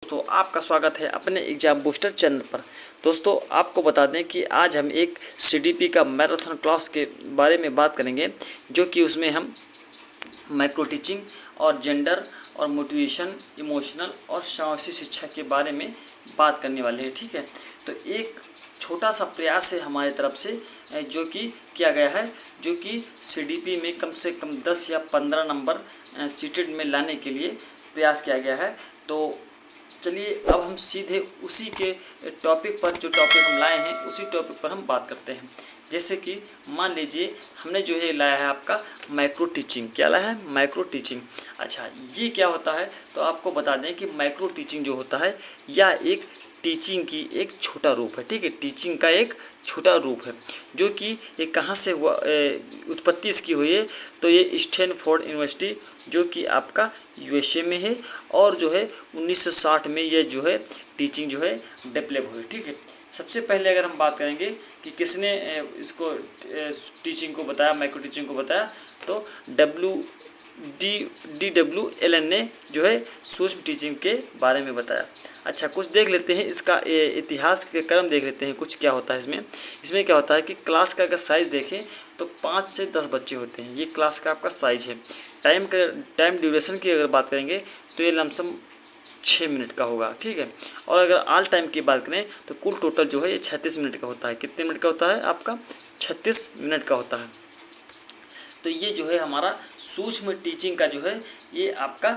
दोस्तों, आपका स्वागत है अपने एग्जाम बूस्टर चैनल पर। दोस्तों, आपको बता दें कि आज हम एक सीडीपी का मैराथन क्लास के बारे में बात करेंगे, जो कि उसमें हम माइक्रो टीचिंग और जेंडर और मोटिवेशन, इमोशनल और समावेशी शिक्षा के बारे में बात करने वाले हैं। ठीक है, तो एक छोटा सा प्रयास है हमारी तरफ से जो कि किया गया है, जो कि सीडीपी में कम से कम 10 या 15 नंबर सीटेड में लाने के लिए प्रयास किया गया है। तो चलिए अब हम सीधे उसी के टॉपिक पर, जो टॉपिक हम लाए हैं उसी टॉपिक पर हम बात करते हैं। जैसे कि मान लीजिए हमने जो है लाया है आपका माइक्रो टीचिंग। क्या लाया है? Micro teaching. अच्छा, ये क्या होता है? तो आपको बता दें कि माइक्रो टीचिंग जो होता है यह एक टीचिंग की एक छोटा रूप है। ठीक है, टीचिंग का एक छोटा रूप है, जो कि ये कहाँ से हुआ, उत्पत्ति इसकी हुई है। तो ये स्टैनफोर्ड यूनिवर्सिटी जो कि आपका यूएसए में है, और जो है 1960 में ये जो है टीचिंग जो है डेवलप हुई। ठीक है, सबसे पहले अगर हम बात करेंगे कि किसने इसको टीचिंग को बताया, माइक्रो टीचिंग को बताया, तो डब्ल्यू एलन ने जो है सूक्ष्म टीचिंग के बारे में बताया। अच्छा, कुछ देख लेते हैं इसका इतिहास के क्रम देख लेते हैं कुछ क्या होता है इसमें क्या होता है कि क्लास का अगर साइज़ देखें तो 5 से 10 बच्चे होते हैं। ये क्लास का आपका साइज है। टाइम ड्यूरेशन की अगर बात करेंगे तो ये लमसम 6 मिनट का होगा। ठीक है, और अगर ऑल टाइम की बात करें तो कुल टोटल जो है ये 36 मिनट का होता है। कितने मिनट का होता है आपका? 36 मिनट का होता है। तो ये जो है हमारा सूक्ष्म टीचिंग का जो है ये आपका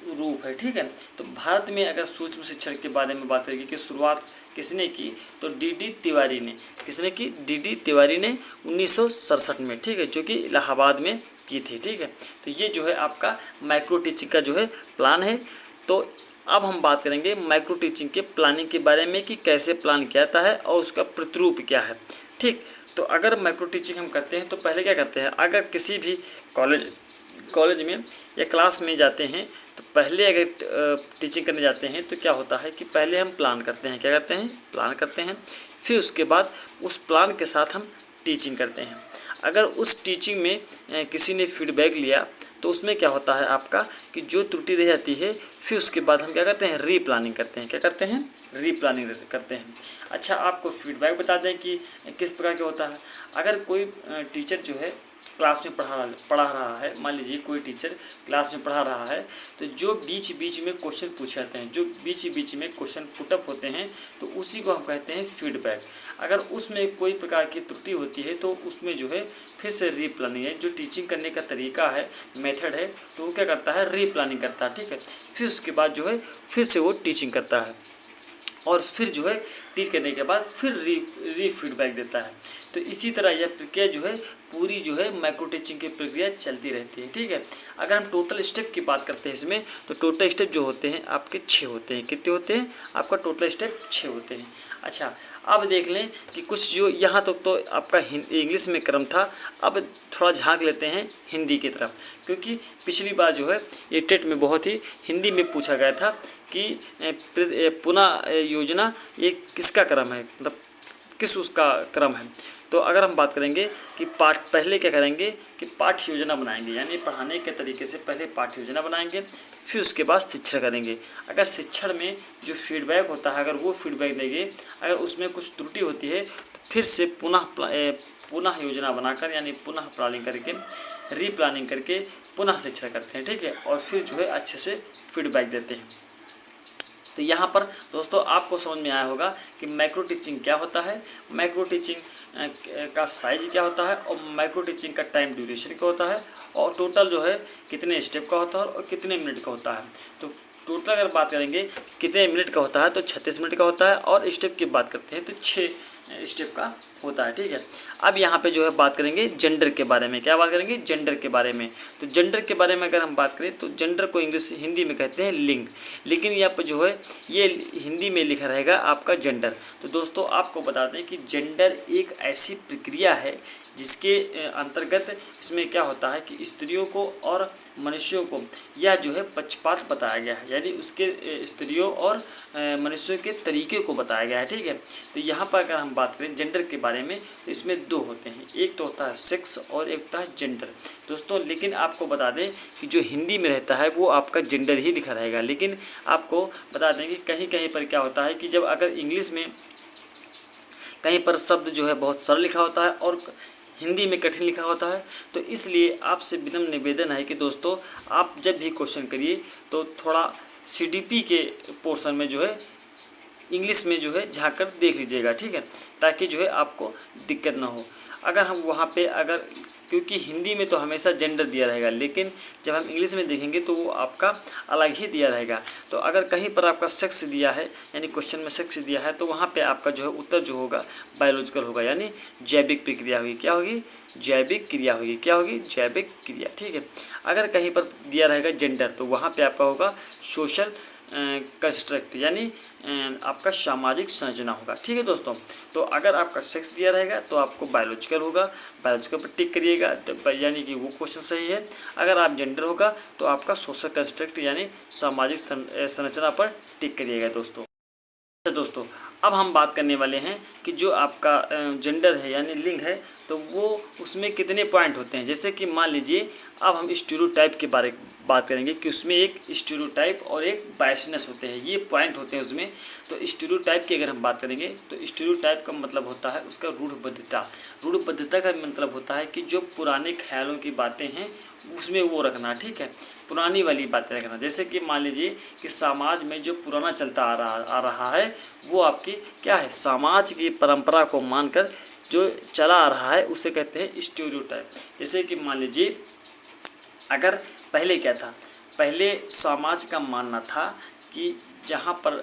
रूप है। ठीक है, तो भारत में अगर सूक्ष्म शिक्षण के बारे में बात करेंगे कि शुरुआत किसने की, तो डी तिवारी ने। किसने की? डी तिवारी ने 1967 में। ठीक है, जो कि इलाहाबाद में की थी। ठीक है, तो ये जो है आपका माइक्रो टीचिंग का जो है प्लान है। तो अब हम बात करेंगे माइक्रो टीचिंग के प्लानिंग के बारे में कि कैसे प्लान किया जाता है और उसका प्रतिरूप क्या है। ठीक, तो अगर माइक्रो टीचिंग हम करते हैं तो पहले क्या करते हैं, अगर किसी भी कॉलेज में या क्लास में जाते हैं तो पहले अगर टीचिंग करने जाते हैं तो क्या होता है कि पहले हम प्लान करते हैं। क्या करते हैं? प्लान करते हैं। फिर उसके बाद उस प्लान के साथ हम टीचिंग करते हैं। अगर उस टीचिंग में किसी ने फीडबैक लिया तो उसमें क्या होता है आपका कि जो त्रुटि रह जाती है, फिर उसके बाद हम क्या करते हैं? रीप्लानिंग करते हैं। क्या करते हैं? रीप्लानिंग करते हैं। अच्छा, आपको फीडबैक बता दें कि किस प्रकार का होता है। अगर कोई टीचर जो है क्लास में पढ़ा रहा है, मान लीजिए कोई टीचर क्लास में पढ़ा रहा है, तो जो बीच बीच में क्वेश्चन पूछे जाते हैं, जो बीच बीच में क्वेश्चन पुटअप होते हैं, तो उसी को हम कहते हैं फीडबैक। अगर उसमें कोई प्रकार की त्रुटि होती है तो उसमें जो है फिर से रीप्लानिंग है, जो टीचिंग करने का तरीका है, मेथड है, तो वो क्या करता है? रीप्लानिंग करता है। ठीक है, फिर उसके बाद जो है फिर से वो टीचिंग करता है, और फिर जो है टीच करने के बाद फिर री फीडबैक देता है। तो इसी तरह यह प्रक्रिया जो है पूरी जो है माइक्रो टीचिंग की प्रक्रिया चलती रहती है। ठीक है, अगर हम टोटल स्टेप की बात करते हैं इसमें, तो टोटल स्टेप जो होते हैं आपके 6 होते हैं। कितने होते हैं? आपका टोटल स्टेप 6 होते हैं। अच्छा, अब देख लें कि कुछ जो यहाँ तक तो आपका इंग्लिश में क्रम था, अब थोड़ा झांक लेते हैं हिंदी की तरफ, क्योंकि पिछली बार जो है ये टेट में बहुत ही हिंदी में पूछा गया था कि पुनः योजना ये किसका क्रम है, मतलब किस उसका क्रम है। तो अगर हम बात करेंगे कि पहले क्या करेंगे कि पाठ्य योजना बनाएंगे, यानी पढ़ाने के तरीके से पहले पाठ्य योजना बनाएंगे, फिर उसके बाद शिक्षण करेंगे। अगर शिक्षण में जो फीडबैक होता है, अगर वो फीडबैक देंगे, अगर उसमें कुछ त्रुटि होती है तो फिर से पुनः योजना बनाकर, यानी पुनः प्लानिंग करके, रीप्लानिंग करके पुनः शिक्षण करते हैं। ठीक है, और फिर जो है अच्छे से फीडबैक देते हैं। तो यहाँ पर दोस्तों आपको समझ में आया होगा कि माइक्रो टीचिंग क्या होता है, माइक्रो टीचिंग का साइज क्या होता है, और माइक्रो टीचिंग का टाइम ड्यूरेशन क्या होता है, और टोटल जो है कितने स्टेप का होता है और कितने मिनट का होता है। तो टोटल अगर बात करेंगे कितने मिनट का होता है तो 36 मिनट का होता है, और स्टेप की बात करते हैं तो 6 स्टेप का होता है। ठीक है, अब यहाँ पे जो है बात करेंगे जेंडर के बारे में। क्या बात करेंगे? जेंडर के बारे में। तो जेंडर के बारे में अगर हम बात करें तो जेंडर को हिंदी में कहते हैं लिंग, लेकिन यहाँ पर जो है ये हिंदी में लिखा रहेगा आपका जेंडर। तो दोस्तों आपको बता दें कि जेंडर एक ऐसी प्रक्रिया है जिसके अंतर्गत इसमें क्या होता है कि स्त्रियों को और मनुष्यों को यह जो है पक्षपात बताया गया है, यानी उसके स्त्रियों और मनुष्यों के तरीके को बताया गया है। ठीक है, तो यहाँ पर अगर हम बात करें जेंडर के बारे में तो इसमें दो होते हैं, एक तो होता है सेक्स और एक होता है जेंडर दोस्तों। लेकिन आपको बता दें कि जो हिंदी में रहता है वो आपका जेंडर ही लिखा रहेगा, लेकिन आपको बता दें कि कहीं कहीं पर क्या होता है कि जब अगर इंग्लिश में कहीं पर शब्द जो है बहुत सरल लिखा होता है और हिंदी में कठिन लिखा होता है, तो इसलिए आपसे विनम्र निवेदन है कि दोस्तों आप जब भी क्वेश्चन करिए तो थोड़ा CDP के पोर्शन में जो है इंग्लिश में जो है झाँक कर देख लीजिएगा। ठीक है, ताकि जो है आपको दिक्कत ना हो। अगर हम वहाँ पे अगर क्योंकि हिंदी में तो हमेशा जेंडर दिया रहेगा, लेकिन जब हम इंग्लिश में देखेंगे तो वो आपका अलग ही दिया रहेगा। तो अगर कहीं पर आपका सेक्स दिया है यानी क्वेश्चन में सेक्स दिया है तो वहाँ पे आपका जो है उत्तर जो होगा बायोलॉजिकल होगा, यानी जैविक प्रक्रिया होगी। क्या होगी? जैविक क्रिया होगी। क्या होगी? जैविक क्रिया। ठीक है, अगर कहीं पर दिया रहेगा जेंडर तो वहाँ पे आपका होगा सोशल कंस्ट्रक्ट, यानी आपका सामाजिक संरचना होगा। ठीक है दोस्तों, तो अगर आपका सेक्स दिया रहेगा तो आपको बायोलॉजिकल होगा, बायोलॉजिकल पर टिक करिएगा, यानी कि वो क्वेश्चन सही है। अगर आप जेंडर होगा तो आपका सोशल कंस्ट्रक्ट यानी सामाजिक संरचना पर टिक करिएगा दोस्तों। दोस्तों अब हम बात करने वाले हैं कि जो आपका जेंडर है यानी लिंग है तो वो उसमें कितने पॉइंट होते हैं। जैसे कि मान लीजिए अब हम स्टीरियोटाइप के बारे में बात करेंगे कि उसमें एक स्टीरियोटाइप और एक बायसनेस होते हैं, ये पॉइंट होते हैं उसमें। तो स्टीरियोटाइप की अगर हम बात करेंगे तो स्टीरियोटाइप का मतलब होता है उसका रूढ़बद्धता। रूढ़बद्धता का मतलब होता है कि जो पुराने ख्यालों की बातें हैं उसमें वो रखना। ठीक है, पुरानी वाली बातें रखना। जैसे कि मान लीजिए कि समाज में जो पुराना चलता आ रहा है वो आपकी क्या है, समाज की परंपरा को मानकर जो चला आ रहा है उसे कहते हैं स्टीरियोटाइप। जैसे कि मान लीजिए अगर पहले क्या था, पहले समाज का मानना था कि जहाँ पर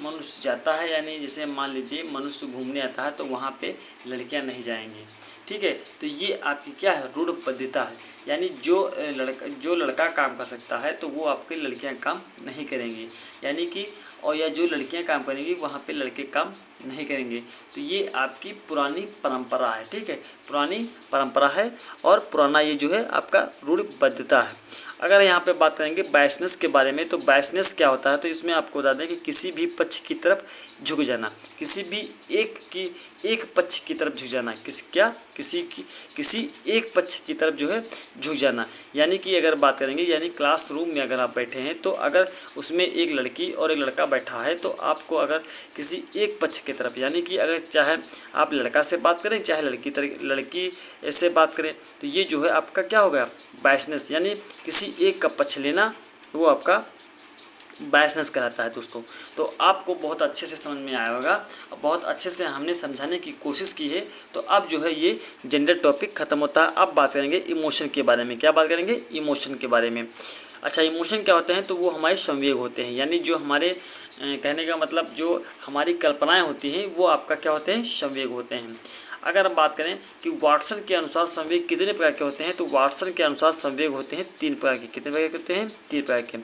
मनुष्य जाता है, यानी जैसे मान लीजिए मनुष्य घूमने आता है तो वहाँ पे लड़कियाँ नहीं जाएंगी। ठीक है, तो ये आपकी क्या है, रूढ़बद्धता है, यानी जो लड़का काम कर सकता है तो वो आपके लड़कियां काम नहीं करेंगी, यानी कि और या जो लड़कियां काम करेंगी वहाँ पे लड़के काम नहीं करेंगे। तो ये आपकी पुरानी परंपरा है। ठीक है, पुरानी परंपरा है और पुराना ये जो है आपका रूढ़बद्धता है। अगर यहाँ पे बात करेंगे बायसनेस के बारे में तो बायसनेस क्या होता है, तो इसमें आपको बता दें कि किसी भी पक्ष की तरफ झुक जाना, किसी भी एक पक्ष की तरफ झुक जाना, किसी एक पक्ष की तरफ जो है झुक जाना। यानी कि अगर बात करेंगे यानी क्लासरूम में अगर आप बैठे हैं तो अगर उसमें एक लड़की और एक लड़का बैठा है तो आपको अगर किसी एक पक्ष की तरफ, यानी कि अगर चाहे आप लड़का से बात करें चाहे लड़की ऐसे बात करें तो ये जो है आपका क्या होगा, बायसनेस, यानी किसी एक का पक्ष लेना, वो आपका बायसनेस कराता है दोस्तों। तो आपको बहुत अच्छे से समझ में आया होगा, बहुत अच्छे से हमने समझाने की कोशिश की है। तो अब जो है ये जेंडर टॉपिक ख़त्म होता है। अब बात करेंगे इमोशन के बारे में। क्या बात करेंगे? इमोशन के बारे में। अच्छा, इमोशन क्या होते हैं? तो वो हमारे संवेग होते हैं, यानी जो हमारे कहने का मतलब जो हमारी कल्पनाएँ होती हैं वो आपका क्या होते हैं, संवेग होते हैं। अगर हम बात करें कि वाटसन के अनुसार संवेग कितने प्रकार के होते हैं, तो वाटसन के अनुसार संवेग होते हैं 3 प्रकार के। कितने प्रकार के होते हैं? 3 प्रकार के।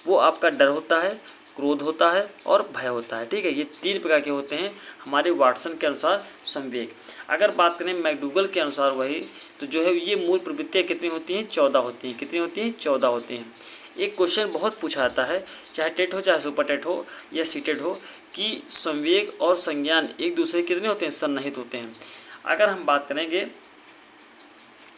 वो आपका डर होता है, क्रोध होता है और भय होता है। ठीक है, ये 3 प्रकार के होते हैं हमारे वाटसन के अनुसार संवेग। अगर बात करें मैकडूगल के अनुसार वही, तो जो है ये मूल प्रवृत्तियाँ कितनी होती हैं? 14 होती हैं। कितनी होती हैं? 14 होती हैं। एक क्वेश्चन बहुत पूछा जाता है, चाहे टेट हो चाहे सुपर टेट हो या सीटेट हो, कि संवेग और संज्ञान एक दूसरे के कितने होते हैं? सन्निहित होते हैं। अगर हम बात करेंगे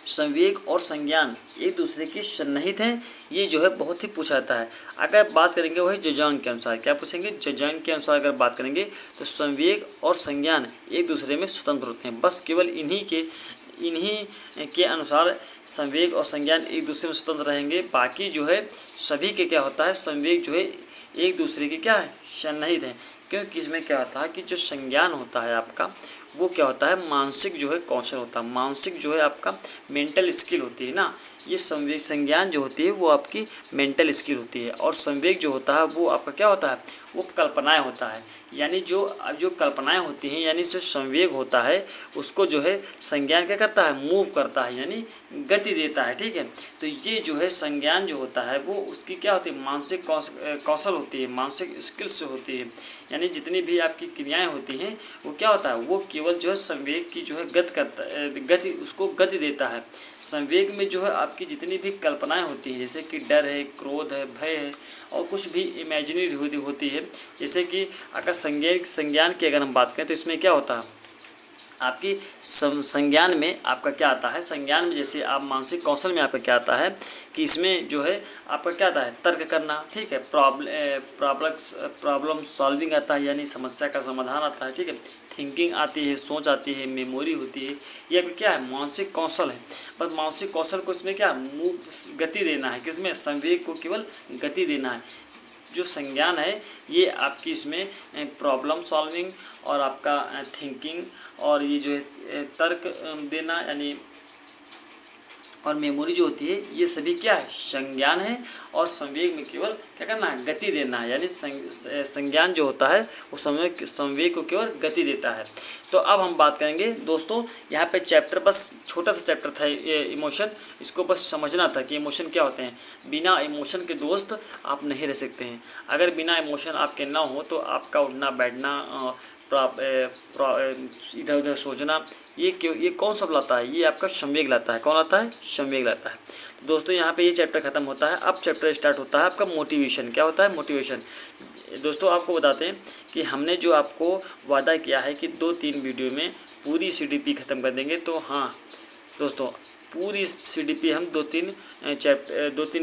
संवेग और संज्ञान एक दूसरे के सन्निहित हैं, ये जो है बहुत ही पूछा जाता है। अगर बात करेंगे वही जजांग के अनुसार, क्या पूछेंगे? जजांग के अनुसार अगर बात करेंगे तो संवेग और संज्ञान एक दूसरे में स्वतंत्र होते हैं। बस केवल इन्हीं के अनुसार संवेग और संज्ञान एक दूसरे में स्वतंत्र रहेंगे। बाकी जो है सभी के क्या होता है, संवेग जो है एक दूसरे के क्या है, सन्निहित हैं। क्योंकि इसमें क्या होता है कि जो संज्ञान होता है आपका वो क्या होता है, मानसिक जो है कौशल होता है, मानसिक जो है आपका मेंटल स्किल होती है ना। ये संवेग संज्ञान जो होती है वो आपकी मेंटल स्किल होती है, और संवेग जो होता है वो आपका क्या होता है, वो कल्पनाएं होता है। यानी जो कल्पनाएं होती हैं, यानी जो संवेग होता है उसको जो है संज्ञान क्या करता है, मूव करता है, यानी गति देता है। ठीक है, तो ये जो है संज्ञान जो होता है वो उसकी क्या होती है, मानसिक कौशल होती है, मानसिक स्किल्स होती है। यानी जितनी भी आपकी क्रियाएं होती हैं वो क्या होता है, वो केवल केवल जो है संवेग की जो है गति उसको गति देता है। संवेग में जो है आपकी जितनी भी कल्पनाएं होती हैं, जैसे कि डर है, क्रोध है, भय है और कुछ भी इमेजिनरी होती है, जैसे कि अगर संज्ञान की अगर हम बात करें तो इसमें क्या होता है, आपकी संज्ञान में आपका क्या आता है, संज्ञान में जैसे आप मानसिक कौशल में आपका क्या आता है कि इसमें जो है आपका क्या आता है, तर्क करना, ठीक है, प्रॉब्लम सॉल्विंग आता है, यानी समस्या का समाधान आता है, ठीक है, थिंकिंग आती है, सोच आती है, मेमोरी होती है, ये आपका क्या है, मानसिक कौशल है। पर मानसिक कौशल को इसमें क्या गति देना है, किसमें, संवेग को केवल गति देना है। जो संज्ञान है ये आपकी इसमें प्रॉब्लम सॉल्विंग और आपका थिंकिंग और ये जो है तर्क देना यानी और मेमोरी जो होती है, ये सभी क्या है, संज्ञान है। और संवेग में केवल क्या करना है, गति देना है, यानी संज्ञान जो होता है वो संवेग को केवल गति देता है। तो अब हम बात करेंगे दोस्तों, यहाँ पे चैप्टर बस छोटा सा चैप्टर था ये इमोशन, इसको बस समझना था कि इमोशन क्या होते हैं। बिना इमोशन के दोस्त आप नहीं रह सकते हैं। अगर बिना इमोशन आपके ना हो तो आपका उठना बैठना, इधर उधर सोचना, ये कौन सब लाता है, ये आपका संवेग लाता है। कौन लाता है, संवेग लाता है। तो दोस्तों यहाँ पे ये चैप्टर खत्म होता है। अब चैप्टर स्टार्ट होता है आपका मोटिवेशन। क्या होता है, मोटिवेशन। दोस्तों आपको बताते हैं कि हमने जो आपको वादा किया है कि 2-3 वीडियो में पूरी CDP ख़त्म कर देंगे। तो हाँ दोस्तों, पूरी CDP हम 2-3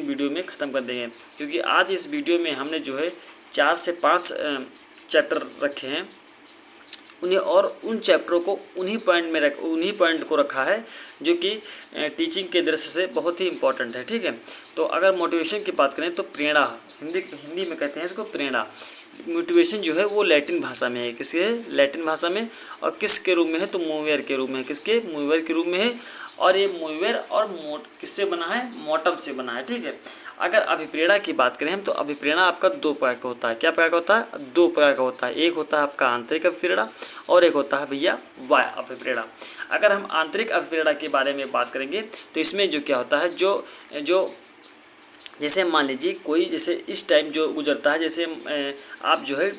वीडियो में ख़त्म कर देंगे, क्योंकि आज इस वीडियो में हमने जो है 4 से 5 चैप्टर रखे हैं उन्हें, और उन चैप्टरों को उन्हीं पॉइंट को रखा है जो कि टीचिंग के दृष्टि से बहुत ही इम्पोर्टेंट है, ठीक है। तो अगर मोटिवेशन की बात करें तो प्रेरणा, हिंदी में कहते हैं इसको प्रेरणा। मोटिवेशन जो है वो लैटिन भाषा में है, किसके है, लैटिन भाषा में। और किसके रूप में है, तो मूवेर के रूप में है। किसके, मूवेर के रूप में है। और ये मूवेर और किससे बना है, मोटम से बना है, ठीक है। अगर अभिप्रेरणा की बात करें हम तो अभिप्रेरणा आपका 2 प्रकार का होता है। क्या प्रकार का होता है, 2 प्रकार का होता है। एक होता है आपका आंतरिक अभिप्रेरणा और एक होता है भैया बाह्य अभिप्रेरणा। अगर हम आंतरिक अभिप्रेरणा के बारे में बात करेंगे तो इसमें जो क्या होता है, जो जैसे मान लीजिए कोई जैसे इस टाइम जो गुजरता है, जैसे आप जो है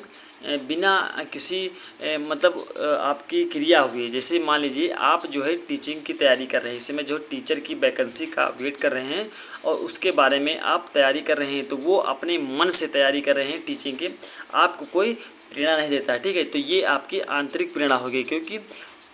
बिना किसी मतलब आपकी क्रिया हुई, जैसे मान लीजिए आप जो है टीचिंग की तैयारी कर रहे हैं, इस समय जो टीचर की वैकेंसी का वेट कर रहे हैं और उसके बारे में आप तैयारी कर रहे हैं, तो वो अपने मन से तैयारी कर रहे हैं टीचिंग के, आपको कोई प्रेरणा नहीं देता है, ठीक है। तो ये आपकी आंतरिक प्रेरणा होगी, क्योंकि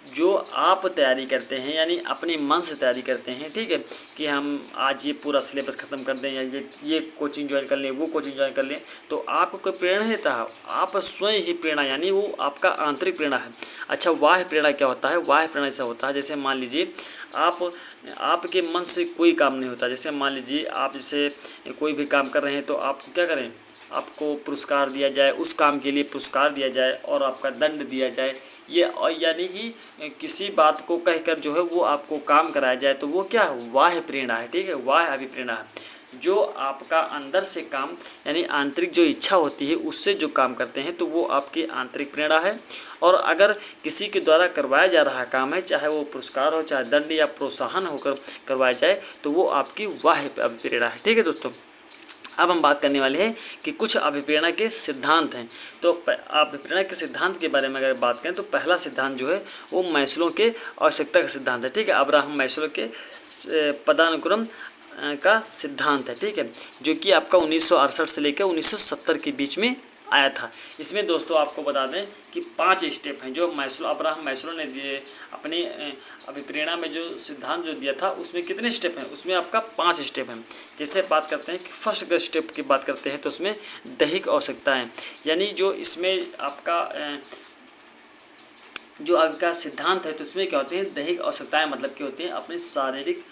जो आप तैयारी करते हैं यानी अपने मन से तैयारी करते हैं, ठीक है, कि हम आज ये पूरा सिलेबस ख़त्म कर दें या ये कोचिंग ज्वाइन कर लें, वो कोचिंग ज्वाइन कर लें, तो आपको कोई प्रेरणा देता है, आप स्वयं ही प्रेरणा, यानी वो आपका आंतरिक प्रेरणा है। अच्छा, बाह्य प्रेरणा क्या होता है, बाह्य प्रेरणा ऐसा होता है, जैसे मान लीजिए आपके मन से कोई काम नहीं होता। जैसे मान लीजिए आप जैसे कोई भी काम कर रहे हैं तो आपको क्या करें, आपको पुरस्कार दिया जाए, उस काम के लिए पुरस्कार दिया जाए और आपका दंड दिया जाए, ये यानी कि किसी बात को कहकर जो है वो आपको काम कराया जाए, तो वो क्या है, बाह्य प्रेरणा है, ठीक है, बाह्य अभिप्रेरणा है। जो आपका अंदर से काम यानी आंतरिक जो इच्छा होती है उससे जो काम करते हैं तो वो आपकी आंतरिक प्रेरणा है। और अगर किसी के द्वारा करवाया जा रहा काम है, चाहे वो पुरस्कार हो, चाहे दंड या प्रोत्साहन होकर करवाया जाए, तो वो आपकी बाह्य अभिप्रेरणा है, ठीक है दोस्तों। अब हम बात करने वाले हैं कि कुछ अभिप्रेरणा के सिद्धांत हैं। तो अभिप्रेरणा के सिद्धांत के बारे में अगर बात करें तो पहला सिद्धांत जो है वो मैस्लो के आवश्यकता का सिद्धांत है, ठीक है। अब्राहम मैस्लो के पदानुक्रम का सिद्धांत है, ठीक है, जो कि आपका 1968 से लेकर 1970 के बीच में आया था। इसमें दोस्तों आपको बता दें कि 5 स्टेप हैं जो अब्राहम मैस्लो ने दिए अपने अभिप्रेरणा में। जो सिद्धांत जो दिया था उसमें कितने स्टेप हैं, उसमें आपका 5 स्टेप हैं। जैसे बात करते हैं कि फर्स्ट अगर स्टेप की बात करते हैं तो उसमें दैहिक आवश्यकताएं, यानी जो इसमें आपका सिद्धांत है तो इसमें क्या होते हैं, दैहिक आवश्यकताएं मतलब क्या होती हैं, अपनी शारीरिक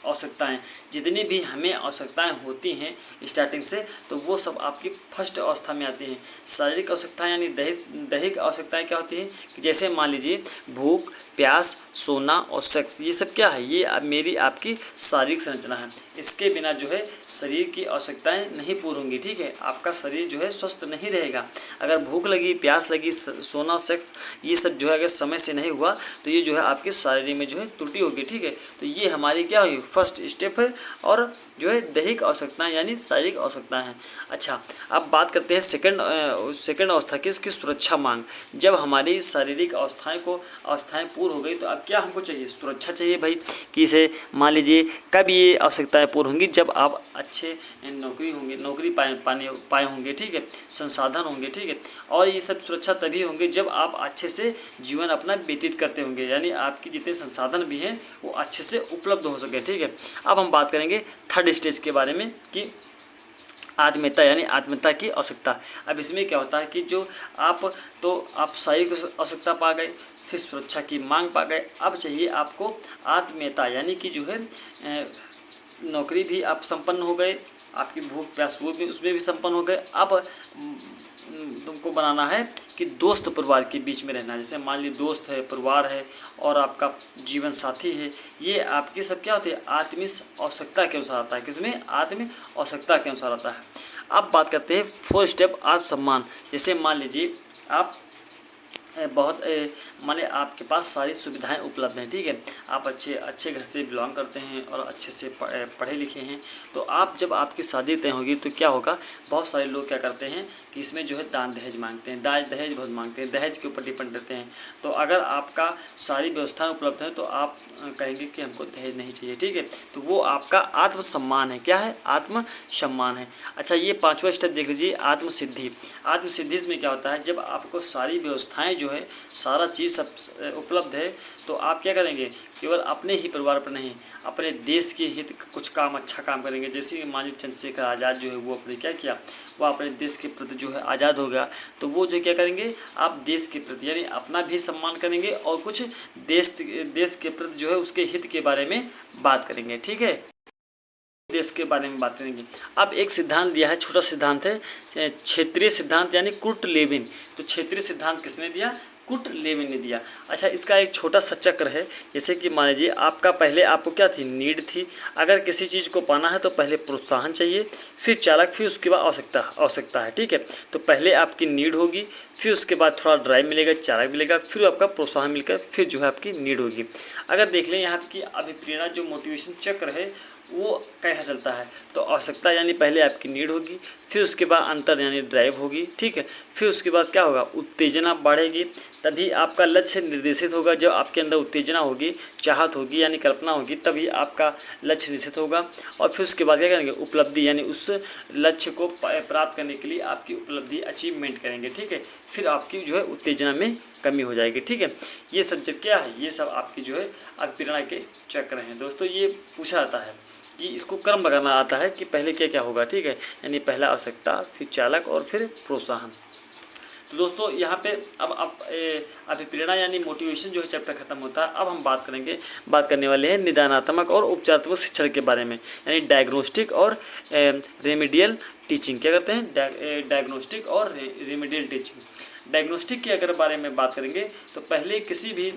आवश्यकताएं जितनी भी हमें आवश्यकताएं होती हैं स्टार्टिंग से, तो वो सब आपकी फर्स्ट अवस्था में आती हैं। शारीरिक आवश्यकताएं यानी दैहिक आवश्यकताएं क्या होती हैं कि जैसे मान लीजिए भूख, प्यास, सोना और सेक्स, ये सब क्या है, ये मेरी आपकी शारीरिक संरचना है। इसके बिना जो है शरीर की आवश्यकताएं नहीं पूरी होंगी। ठीक है, आपका शरीर जो है स्वस्थ नहीं रहेगा। अगर भूख लगी, प्यास लगी, सोना, सेक्स, ये सब जो है अगर समय से नहीं हुआ तो ये जो है आपके शरीर में जो है त्रुटि होगी। ठीक है, तो ये हमारी क्या हुई, फर्स्ट स्टेप है और जो है दैहिक आवश्यकताएं यानी शारीरिक आवश्यकताएं हैं। अच्छा, अब बात करते हैं सेकंड अवस्था की, इसकी सुरक्षा मांग। जब हमारी शारीरिक अवस्थाएं पूर्ण हो गई तो अब क्या हमको चाहिए, सुरक्षा चाहिए भाई। कि इसे मान लीजिए कब ये आवश्यकताएं पूर्ण होंगी, जब आप अच्छे नौकरी पाए होंगे। ठीक है, संसाधन होंगे। ठीक है, और ये सब सुरक्षा तभी होंगे जब आप अच्छे से जीवन अपना व्यतीत करते होंगे, यानी आपके जितने संसाधन भी हैं वो अच्छे से उपलब्ध हो सके। ठीक है, अब हम बात करेंगे थर्ड स्टेज के बारे में कि आत्मीयता यानी आत्मीयता की आवश्यकता। अब इसमें क्या होता है कि जो आप शारीरिक आवश्यकता पा गए, फिर सुरक्षा की मांग पा गए, अब चाहिए आपको आत्मीयता यानी कि जो है नौकरी भी आप संपन्न हो गए, आपकी भूख प्यास वो भी उसमें भी संपन्न हो गए। अब तुमको बनाना है कि दोस्त परिवार के बीच में रहना है। जैसे मान लीजिए दोस्त है, परिवार है और आपका जीवन साथी है, ये आपकी सब क्या होती है, आत्मीय आवश्यकता के अनुसार आता है। किसमें, आत्मीय आवश्यकता के अनुसार आता है। अब बात करते हैं 4 स्टेप आत्मसम्मान। जैसे मान लीजिए आप माने आपके पास सारी सुविधाएं उपलब्ध हैं। ठीक है, आप अच्छे घर से बिलोंग करते हैं और अच्छे से पढ़े लिखे हैं, तो आप जब आपकी शादी तय होगी तो क्या होगा, बहुत सारे लोग क्या करते हैं कि इसमें जो है दान दहेज मांगते हैं, दहेज बहुत मांगते हैं, दहेज के ऊपर डिपेंड रहते हैं। तो अगर आपका सारी व्यवस्थाएं उपलब्ध हैं तो आप कहेंगे कि हमको दहेज नहीं चाहिए। ठीक है, तो वो आपका आत्मसम्मान है। क्या है, आत्मसम्मान है। अच्छा, ये 5वां स्टेप देख लीजिए, आत्मसिद्धि। आत्मसिद्धि इसमें क्या होता है, जब आपको सारी व्यवस्थाएं जो है सारा चीज़ सब उपलब्ध है तो आप क्या करेंगे, केवल अपने ही परिवार पर नहीं, अपने देश के हित कुछ काम, अच्छा काम करेंगे। जैसे कि मान लीजिए चंद्रशेखर आज़ाद जो है वो अपने क्या किया, वो अपने देश के प्रति जो है आज़ाद हो गया, तो वो जो क्या करेंगे, आप देश के प्रति यानी अपना भी सम्मान करेंगे और कुछ देश के प्रति जो है उसके हित के बारे में बात करेंगे। ठीक है, देश के बारे में बात करेंगे। अब एक सिद्धांत दिया है, छोटा सिद्धांत है, क्षेत्रीय सिद्धांत यानी कुर्ट लेविन। तो क्षेत्रीय सिद्धांत किसने दिया, कुर्ट लेविन ने दिया। अच्छा, इसका एक छोटा सा चक्र है। जैसे कि मान लीजिए आपका पहले आपको क्या थी, नीड थी। अगर किसी चीज़ को पाना है तो पहले प्रोत्साहन चाहिए, फिर चालक, फिर उसके बाद आवश्यकता है। ठीक है, तो पहले आपकी नीड होगी, फिर उसके बाद थोड़ा ड्राइव मिलेगा, चालक मिलेगा, फिर आपका प्रोत्साहन मिलकर फिर जो है आपकी नीड होगी। अगर देख लें यहाँ की अभिप्रेरणा जो मोटिवेशन चक्र है वो कैसा चलता है, तो आवश्यकता यानी पहले आपकी नीड होगी, फिर उसके बाद अंतर यानी ड्राइव होगी। ठीक है, फिर उसके बाद क्या होगा, उत्तेजना बढ़ेगी, तभी आपका लक्ष्य निर्देशित होगा। जब आपके अंदर उत्तेजना होगी, चाहत होगी यानी कल्पना होगी, तभी आपका लक्ष्य निश्चित होगा। और फिर उसके बाद क्या करेंगे, उपलब्धि यानी उस लक्ष्य को प्राप्त करने के लिए आपकी उपलब्धि अचीवमेंट करेंगे। ठीक है, फिर आपकी जो है उत्तेजना में कमी हो जाएगी। ठीक है, ये सब जब क्या है, ये सब आपकी जो है अभिप्रेरणा के चक्र हैं। दोस्तों, ये पूछा जाता है कि इसको क्रम लगाना आता है कि पहले क्या क्या होगा। ठीक है, यानी पहला आवश्यकता, फिर चालक और फिर प्रोत्साहन। तो दोस्तों यहाँ पे अब अभिप्रेरणा यानी मोटिवेशन जो है चैप्टर खत्म होता है। अब हम बात करने वाले हैं निदानात्मक और उपचारात्मक शिक्षण के बारे में, यानी डायग्नोस्टिक और रेमेडियल टीचिंग। क्या करते हैं, डायग्नोस्टिक और रेमेडियल टीचिंग। डायग्नोस्टिक के अगर बारे में बात करेंगे तो पहले किसी भी,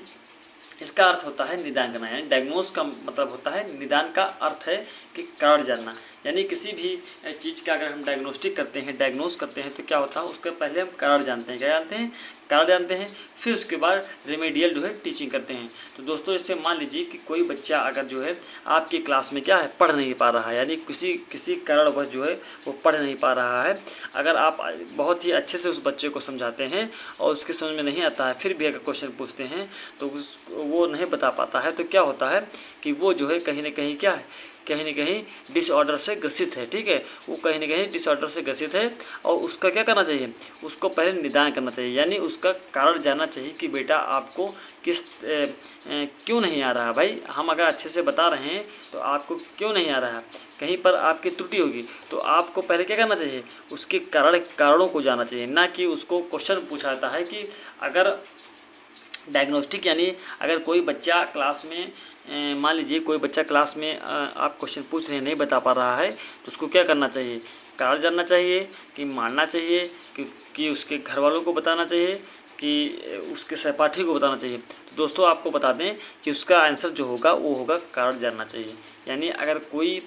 इसका अर्थ होता है निदान करना, यानी डायग्नोस का मतलब होता है, निदान का अर्थ है कि कारण जानना। यानी किसी भी चीज़ का अगर हम डायग्नोस्टिक करते हैं, डायग्नोस करते हैं तो क्या होता है, उसका पहले हम कारण जानते हैं। क्या जानते हैं, कारण जानते हैं, फिर उसके बाद रेमेडियल जो है टीचिंग करते हैं। तो दोस्तों, इससे मान लीजिए कि कोई बच्चा अगर जो है आपकी क्लास में क्या है, पढ़ नहीं पा रहा है, यानी किसी कारणवश जो है वो पढ़ नहीं पा रहा है। अगर आप बहुत ही अच्छे से उस बच्चे को समझाते हैं और उसके समझ में नहीं आता है, फिर भी अगर क्वेश्चन पूछते हैं तो वो नहीं बता पाता है, तो क्या होता है कि वो जो है कहीं ना कहीं क्या है, कहीं ना कहीं डिसऑर्डर से ग्रसित है। ठीक है, वो कहीं ना कहीं डिसऑर्डर से ग्रसित है और उसका क्या करना चाहिए, उसको पहले निदान करना चाहिए, यानी उसका कारण जानना चाहिए कि बेटा आपको क्यों नहीं आ रहा। भाई, हम अगर अच्छे से बता रहे हैं तो आपको क्यों नहीं आ रहा, कहीं पर आपकी त्रुटि होगी, तो आपको पहले क्या करना चाहिए, उसके कारणों को जानना चाहिए, ना कि उसको क्वेश्चन पूछा जाता है कि अगर डायग्नोस्टिक यानी अगर कोई बच्चा क्लास में मान लीजिए कोई बच्चा क्लास में आप क्वेश्चन पूछ रहे हैं, नहीं बता पा रहा है, तो उसको क्या करना चाहिए, कारण जानना चाहिए कि मानना चाहिए कि उसके घर वालों को बताना चाहिए कि उसके सहपाठी को बताना चाहिए। तो दोस्तों आपको बता दें कि उसका आंसर जो होगा वो होगा कारण जानना चाहिए। यानी अगर कोई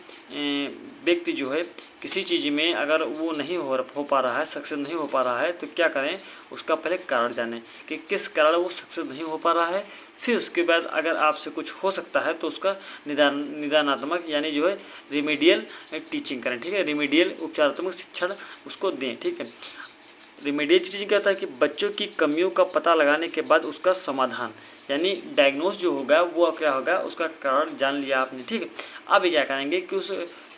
व्यक्ति जो है किसी चीज़ में अगर वो नहीं हो पा रहा है, सक्सेस नहीं हो पा रहा है, तो क्या करें, उसका पहले कारण जानें कि किस कारण वो सक्सेस नहीं हो पा रहा है। फिर उसके बाद अगर आपसे कुछ हो सकता है तो उसका निदानात्मक यानी जो है रिमीडियल टीचिंग करें। ठीक है, रिमीडियल उपचारात्मक शिक्षण उसको दें। ठीक है, रिमीडियल टीचिंग क्या होता है कि बच्चों की कमियों का पता लगाने के बाद उसका समाधान, यानी डायग्नोस जो होगा वो क्या होगा, उसका कारण जान लिया आपने। ठीक है, अब क्या करेंगे कि उस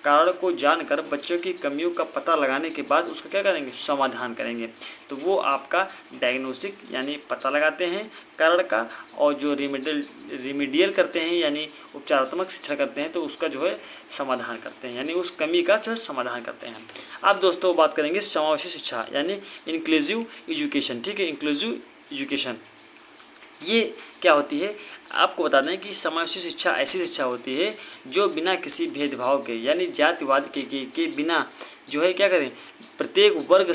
कारण को जानकर बच्चों की कमियों का पता लगाने के बाद उसका क्या करेंगे, समाधान करेंगे। तो वो आपका डायग्नोस्टिक यानी पता लगाते हैं कारण का, और जो रिमीडियल करते हैं यानी उपचारात्मक शिक्षण करते हैं तो उसका जो है समाधान करते हैं, यानी उस कमी का जो है समाधान करते हैं। अब दोस्तों बात करेंगे समावेशी शिक्षा यानी इंक्लूसिव एजुकेशन। ठीक है, इंक्लूसिव एजुकेशन ये क्या होती है, आपको बता दें कि समावेशी शिक्षा ऐसी शिक्षा होती है जो बिना किसी भेदभाव के यानी जातिवाद के बिना जो है क्या करें, प्रत्येक वर्ग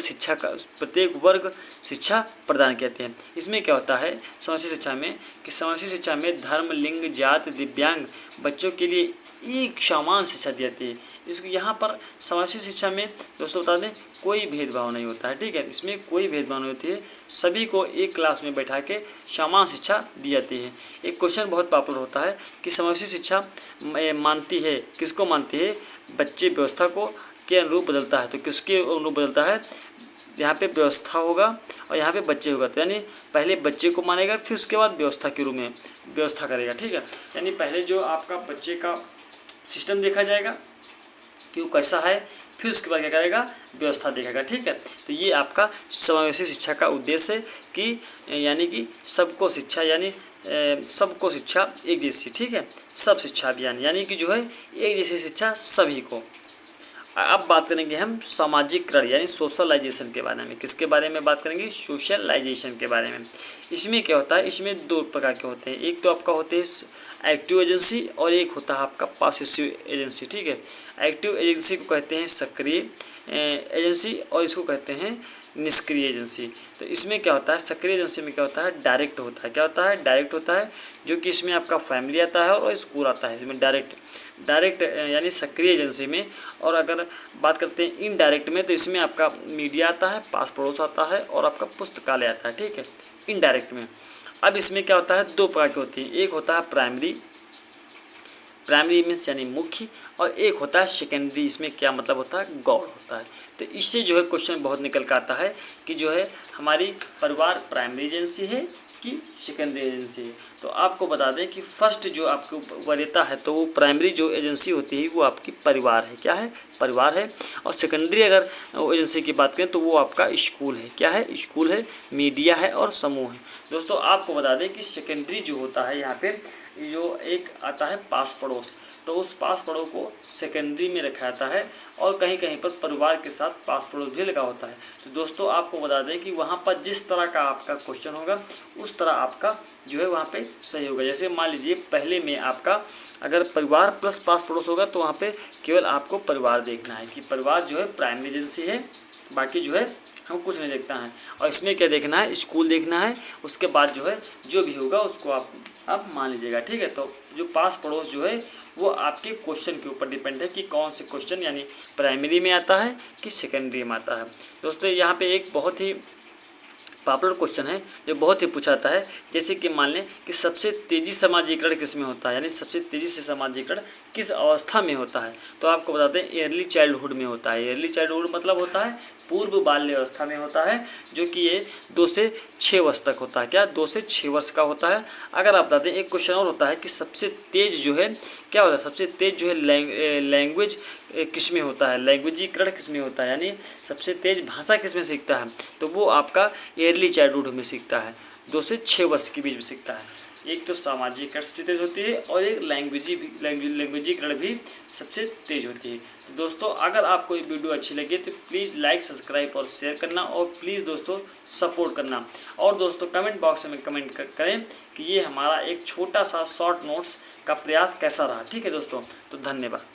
शिक्षा प्रदान करते हैं। इसमें क्या होता है समावेशी शिक्षा में कि समावेशी शिक्षा में धर्म, लिंग, जाति, दिव्यांग बच्चों के लिए एक समान शिक्षा दी जाती है। इसको यहाँ पर समावेशी शिक्षा में दोस्तों बता दें कोई भेदभाव नहीं होता है। ठीक है, इसमें कोई भेदभाव नहीं होती है, सभी को एक क्लास में बैठा के समान शिक्षा दी जाती है। एक क्वेश्चन बहुत पॉपुलर होता है कि समावेशी शिक्षा मानती है, किसको मानती है, बच्चे व्यवस्था को के अनुरूप बदलता है। तो किसके अनुरूप बदलता है, यहाँ पे व्यवस्था होगा और यहाँ पे बच्चे होगा, तो यानी पहले बच्चे को मानेगा फिर उसके बाद व्यवस्था के रूप में व्यवस्था करेगा। ठीक है, यानी पहले जो आपका बच्चे का सिस्टम देखा जाएगा कि वो कैसा है, फिर उसके बाद क्या करेगा, व्यवस्था देखेगा। ठीक है, तो ये आपका समावेशी शिक्षा का उद्देश्य है कि यानी कि सबको शिक्षा यानी सबको शिक्षा एक जैसी। ठीक है, सब शिक्षा अभियान यानी कि जो है एक जैसी शिक्षा सभी को। अब बात करेंगे हम सामाजिकरण यानी सोशलाइजेशन के बारे में। किसके बारे में बात करेंगे, सोशलाइजेशन के बारे में। इसमें क्या होता है, इसमें दो प्रकार के होते हैं, एक तो आपका होते हैं एक्टिव एजेंसी और एक होता है आपका पासिव एजेंसी। ठीक है, एक्टिव एजेंसी को कहते हैं सक्रिय एजेंसी और इसको कहते हैं निष्क्रिय एजेंसी। तो इसमें क्या होता है, सक्रिय एजेंसी में क्या होता है, डायरेक्ट होता है। क्या होता है, डायरेक्ट होता है, जो कि इसमें आपका फैमिली आता है और स्कूल आता है, इसमें डायरेक्ट यानी सक्रिय एजेंसी में। और अगर बात करते हैं इनडायरेक्ट में तो इसमें आपका मीडिया आता है, पास पड़ोस आता है और आपका पुस्तकालय आता है। ठीक है, इनडायरेक्ट में। अब इसमें क्या होता है, दो प्रकार की होती है, एक होता है प्राइमरी मीन्स यानी मुख्य, और एक होता है सेकेंडरी। इसमें क्या मतलब होता है, गौड़ होता है। तो इससे जो है क्वेश्चन बहुत निकल कर आता है कि जो है हमारी परिवार प्राइमरी एजेंसी है कि सेकेंडरी एजेंसी है। तो आपको बता दें कि फर्स्ट जो आपको वरीयता है तो वो प्राइमरी जो एजेंसी होती है वो आपकी परिवार है। क्या है, परिवार है। और सेकेंडरी अगर एजेंसी की बात करें तो वो आपका स्कूल है। क्या है, स्कूल है, मीडिया है और समूह है। दोस्तों आपको बता दें कि सेकेंडरी जो होता है यहाँ पे जो एक आता है पास पड़ोस, तो उस पास पड़ोस को सेकेंडरी में रखा जाता है और कहीं कहीं पर परिवार के साथ पास पड़ोस भी लगा होता है। तो दोस्तों आपको बता दें कि वहाँ पर जिस तरह का आपका क्वेश्चन होगा उस तरह आपका जो है वहाँ पे सही होगा। जैसे मान लीजिए पहले में आपका अगर परिवार प्लस पास पड़ोस होगा तो वहाँ पे केवल आपको परिवार देखना है कि परिवार जो है प्राइमरी एजेंसी है, बाकी जो है हम कुछ नहीं देखता है। और इसमें क्या देखना है, स्कूल देखना है, उसके बाद जो है जो भी होगा उसको आप मान लीजिएगा। ठीक है, तो जो पास पड़ोस जो है वो आपके क्वेश्चन के ऊपर डिपेंड है कि कौन से क्वेश्चन यानी प्राइमरी में आता है कि सेकेंडरी में आता है। दोस्तों यहाँ पे एक बहुत ही पॉपुलर क्वेश्चन है जो बहुत ही पूछाता है, जैसे कि मान लें कि सबसे तेज़ी समाजीकरण किस में होता है, यानी सबसे तेज़ी से समाजीकरण किस अवस्था में होता है। तो आपको बताते हैं अर्ली चाइल्डहुड में होता है। अर्ली चाइल्डहुड मतलब होता है पूर्व बाल्य अवस्था में होता है, जो कि ये 2 से 6 वर्ष तक होता है। क्या, 2 से 6 वर्ष का होता है। अगर आप बताते हैं एक क्वेश्चन और होता है कि सबसे तेज जो है क्या होता है, सबसे तेज जो है लैंग्वेज किस में होता है, लैंग्वेजीकरण किस में होता है, यानी सबसे तेज भाषा किस में सीखता है। तो वो आपका अर्ली चाइल्डहुड में सीखता है, 2 से 6 वर्ष के बीच में सीखता है। एक तो सामाजिकरण सबसे तेज होती है और एक लैंग्वेजीकरण भी सबसे तेज होती है। तो दोस्तों अगर आपको ये वीडियो अच्छी लगे तो प्लीज़ लाइक, सब्सक्राइब और शेयर करना, और प्लीज़ दोस्तों सपोर्ट करना। और दोस्तों कमेंट बॉक्स में कमेंट करें कि ये हमारा एक छोटा सा शॉर्ट नोट्स का प्रयास कैसा रहा। ठीक है दोस्तों, तो धन्यवाद।